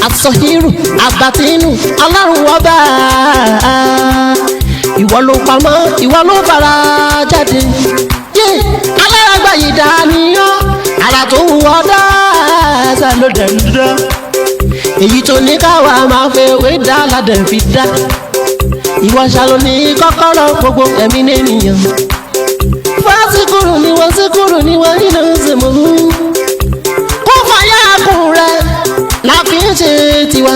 Asohiru, Abatinu, Ọlọ́run ọba. Ìwọ ló pamọ́, ìwọ ló fara jáde. Alárágbá yìí dániyàn, ara tó wù ọ́ dáadáa ló dẹ̀ ń dá. Èyí tó ní káwa máa fẹ́ wé dá ládẹ̀ fi dá. Ìwọ ṣàlò ní kọ́kọ́rọ́ gbogbo ẹ̀mí nìyẹn. Fásikúrò ni wọ́n síkúrò ni wọ́n nínú ìsìnkú. Kó fàyà kùn rẹ̀ láfi ń ṣe tiwa.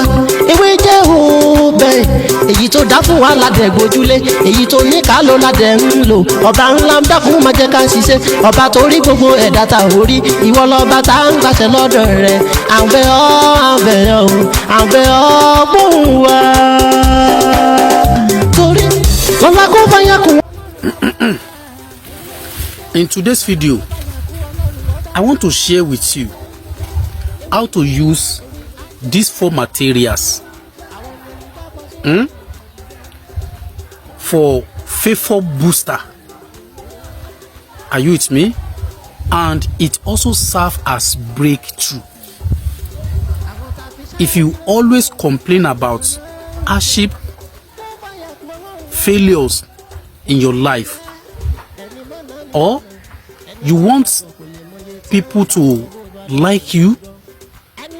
Ewé jẹ́ òbẹ̀. Èyí tó dá fún wa ládẹ̀ gbójúlé. Èyí tó ní ká ló ládẹ̀ ń lò. Ọba ńlá ń dákun máa jẹ́ ká ṣiṣẹ́. Ọba tó rí gbogbo ẹ̀dá ta ò rí. Ìwọ lọ́ba tá ń gbàṣẹ lọ́dọ̀ rẹ̀. À ń bẹ̀ ọ́, à ń bẹ̀ ọ́, à ń bẹ̀ ọ́ gbóhùn wa. Torí lọ́la kó fàyà kùn. In today's video, I want to share with you how to use these 4 materials for FAVOUR booster. Are you with me? And it also serves as breakthrough. If you always complain about hardship, failures in your life, or you want people to like you,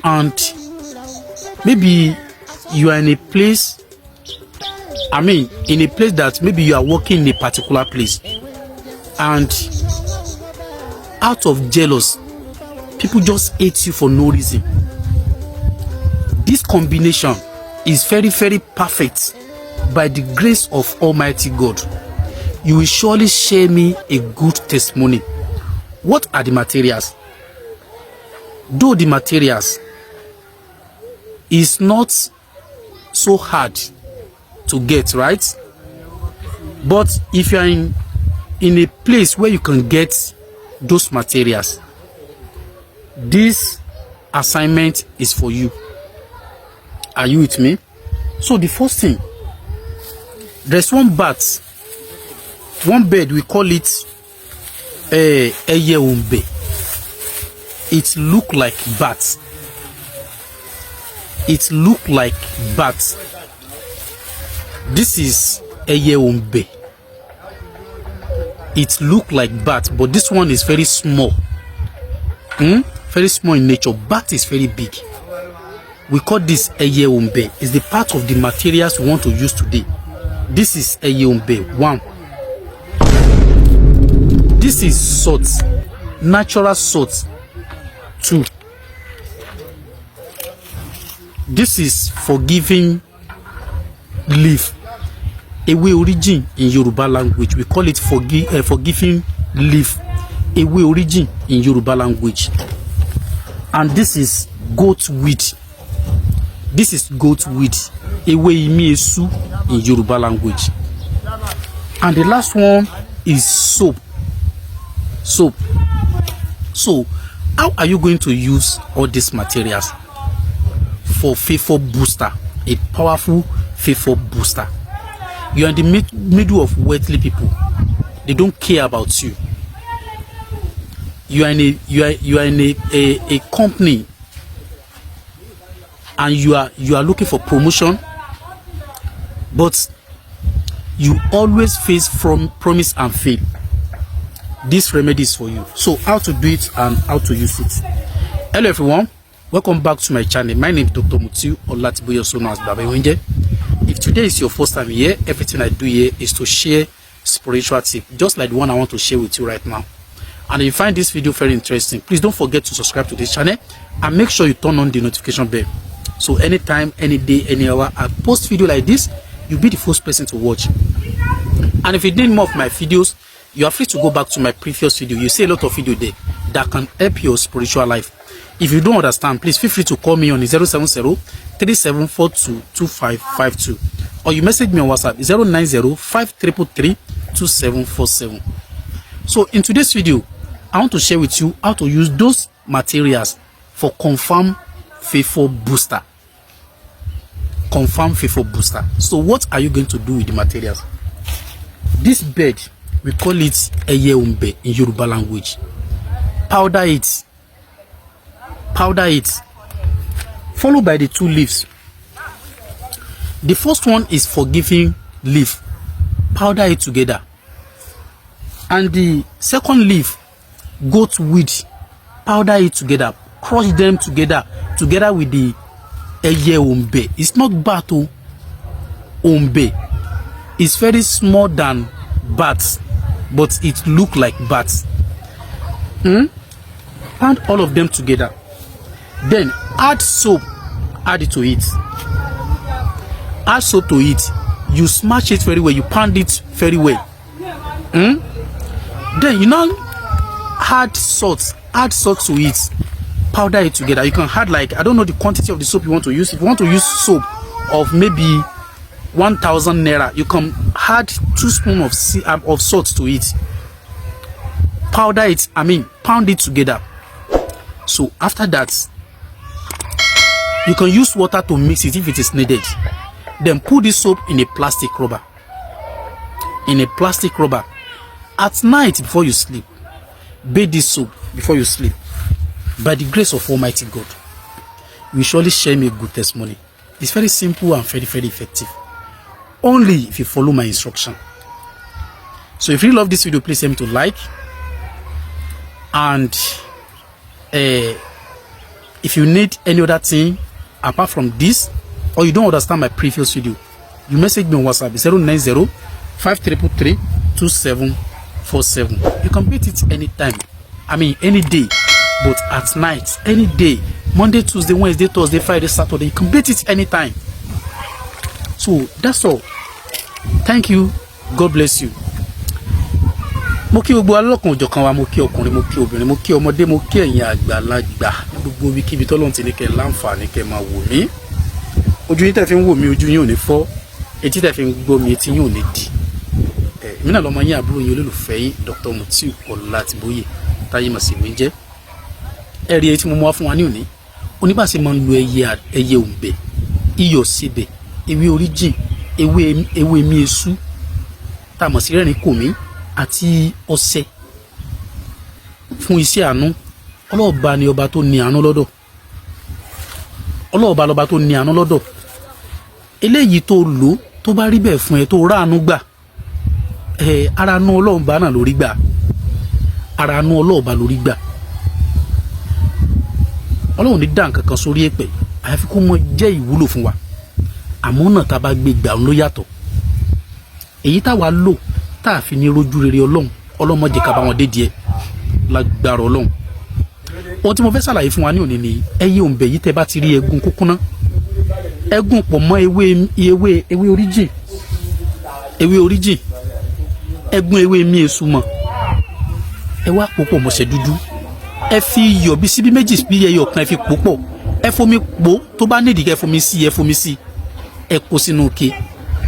and maybe you are in a place, in a place that maybe you are working in a particular place, and out of jealous, people just hate you for no reason. This combination is very, very perfect by the grace of Almighty God. You will surely share me a good testimony. What are the materials? Though the materials is not so hard to get, right? But if you are in a place where you can get those materials, this assignment is for you. Are you with me? So the first thing, there's one bird, we call it Yoruba. It look like bat. It look like bat. This is Yoruba. It look like bat, but this one is very small. Very small in nature. Bat is very big. We call this Yoruba. It's the part of the materials we want to use today. This is Yoruba 1. This is salt, natural salt 2. This is forgiving leaf, ewe origin in Yoruba language. We call it forgiving leaf, ewe origin in Yoruba language. And this is goat weed. This is goat weed, ewe imiesu in Yoruba language. And the last one is soap. So how are you going to use all these materials for FAVOUR booster, a powerful FAVOUR booster? You are in the middle of wealthy people. They don't care about you. You are in a company, and you are looking for promotion, but you always face promise and fail. This remedy is for you. So how to do it and how to use it. Hello everyone, welcome back to my channel. My name is Dr. Mutiu Olatiboye, also known as Baba Wenje. If today is your first time here, everything I do here is to share spiritual tip, just like the one I want to share with you right now. And if you find this video very interesting, please don't forget to subscribe to this channel and make sure you turn on the notification bell. So anytime, any day, any hour I post video like this, you'll be the first person to watch. And if you need more of my videos, you are free to go back to my previous video. You see a lot of video there that can help your spiritual life. If you don't understand, please feel free to call me on 070-3742-2552, or you message me on WhatsApp 090-5333-2747. So in today's video, I want to share with you how to use those materials for confirm FAVOUR booster. Confirm FAVOUR booster. So what are you going to do with the materials? This bed, we call it Yoruba in Yoruba language. Powder it. followed by the 2 leaves. The first one is forgiving leaf. Powder it together. And the second leaf, goat weed. Powder it together. Crush them together with the eye ombe. It's not bato ombe. It's very small than bats, but it look like bats. Pound all of them together. Then add soap. Add it to it. Add soap to it. You smash it very well. You pound it very well. Then you now add salt. Add salt to it. Powder it together. You can add, like, I don't know the quantity of the soap you want to use. If you want to use soap of maybe 1,000 naira, you can add 2 spoons of salt to it. Powder it. Pound it together. So after that, you can use water to mix it if it is needed. Then put this soap in a plastic rubber. At night before you sleep, bathe this soap before you sleep. By the grace of Almighty God, we surely share me a good testimony. It's very simple and very, very effective. Only if you follow my instruction. So if you love this video, please help me to like. And if you need any other thing apart from this, or you don't understand my previous video, you message me on WhatsApp 090-5333-2747. You can beat it anytime. Any day, but at night, any day, Monday, Tuesday, Wednesday, Thursday, Friday, Saturday, you can beat it anytime. So that's all. Thank you. God bless you. Mo kí gbogbo alọ́kan òjọ̀kan wa, mo kí ọkùnrin, mo kí obìnrin, mo kí ọmọdé, mo kí ẹ̀yin àgbàlagbà ní gbogbo ibikíbi t'Ọlọ́run ti ní kẹ́ láǹfààní kẹ́ máa wò mí. Ojú yín tẹ́ fi ń wò mí, ojú yín ò ní fọ́. Etí tẹ́ fi ń gbọ́ mi, etí yín ò ní di. Èmi náà lọmọ yín, àbúrò yín, olólùfẹ́ yín, Dr. Mutiu Ọlátìbóyè táyé mọ̀ sí mi jẹ́. Ẹ̀rí etí mo mú wá fún wa ní òní. Oníbàṣe máa ń lo ẹyẹ òǹbẹ, iyọ̀ síbẹ̀, ewé oríjìn, ewé mi èṣù, tá mọ̀ sí rẹ́rìn kòmí, àti ọṣẹ fún iṣẹ́ àánú. Ọlọ́ọ̀ba ni ọba tó ní àánú lọ́dọ̀. Ọlọ́ọ̀ba lọba tó ní àánú lọ́dọ̀. Eléyìí tó lò tó bá rí bẹ́ẹ̀ fún ẹ tó ráàánú gbà, ara nú Ọlọ́ọ̀ba náà lórí gbà. Ara nú Ọlọ́ọ̀ba lórí gbà. Ọlọ́run ní dá nǹkan kan sórí èpè àyàfi kó mọ jẹ́ ìwúlò fún wa. Àmọ́ náà tá bá gbé gbà ló yàtọ̀. Èyí táwa lò tá fi ní rojú rere Ọlọ́run, Ọlọ́mọ jẹ́ ká bá wọn dé díẹ̀ lágbára Ọlọ́run. Ohun tí mo fẹ́ ṣàlàyé fún wa ní òní ni ẹyẹ òǹbẹ yìí tẹ́ bá ti rí ẹ̀gún kúkúná. Ẹ̀gún pọ̀ mọ́ ewé oríjìn. Ẹ̀gún ewé mi èṣù mọ́. Ẹ wá pòpọ̀ mọ̀ṣẹ́ dúdú. Ẹ fi iyọ̀ bí síbí méjì bí ẹyọ kan ẹ fi pòpọ̀. Ẹ fomi pò tó bá nídìí kẹ́ fomi sí, ẹ fomi sí. Ẹ kó sínú òkè.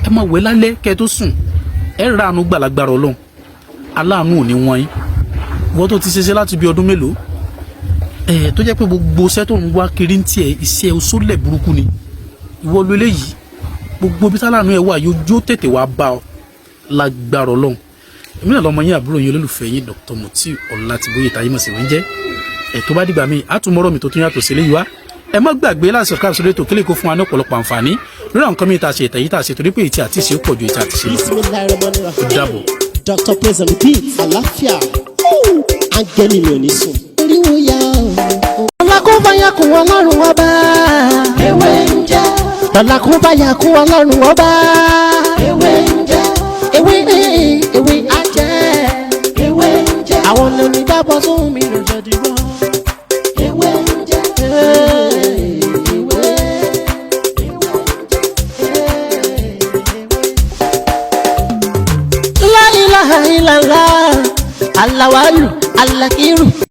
Ẹ máa wẹ̀ lálẹ́ kẹ́ tó sùn. Ẹ ra àánú gbà lágbára Ọlọ́run. Aláàánú ò ní wọ́n yín. Wọ́n tó ti ṣiṣẹ́ láti bí ọdún mélòó. Tó jẹ́ pé gbogbo iṣẹ́ tó ń wá kiri ń tiẹ̀ iṣẹ́ oṣólẹ̀ burúkú ni. Ìwọ lo eléyìí. Gbogbo bí táláàánú ẹ wà yóò tètè wá bá ọ lágbára Ọlọ́run. Èmi náà lọmọ yín, àbúrò yín, olólùfẹ́ yín, Dr. Mutiu Ọlátìbóyè táyé mọ̀ sí mi jẹ́. Tó bá dìgbà míì àtúmọ̀rọ̀ mi tó tún yàtọ̀ sí eléyìí wá. Ẹ má gbàgbé láti subscribe sórí ètò kílè kó fún wa ní ọ̀pọ̀lọpọ̀ àǹfààní lórí àwọn nǹkan mi tá ṣe ìtẹ̀yí tá ṣe torí pé ìtì àti ìṣe ó pọ̀ ju ìtì àti ìṣe lọ. Dàbọ̀. Dr. Praise and Repeat, àlàáfíà, áńgẹ́lì mi ò ní sùn. Oríwo ya o. Lọ́la kó bá ya kún Ọlọ́run ọba. Ewé ń jẹ́. Lọ́la kó bá ya kún Ọlọ́run ọba. Ewé ń jẹ́. Ewé á jẹ́. Ewé ń jẹ́. Àwọn lóní dábọ̀ sóhun mi ló jẹ́ dìbò. Ewé ń jẹ́. La ilaha illallah, Allahu Alakiru.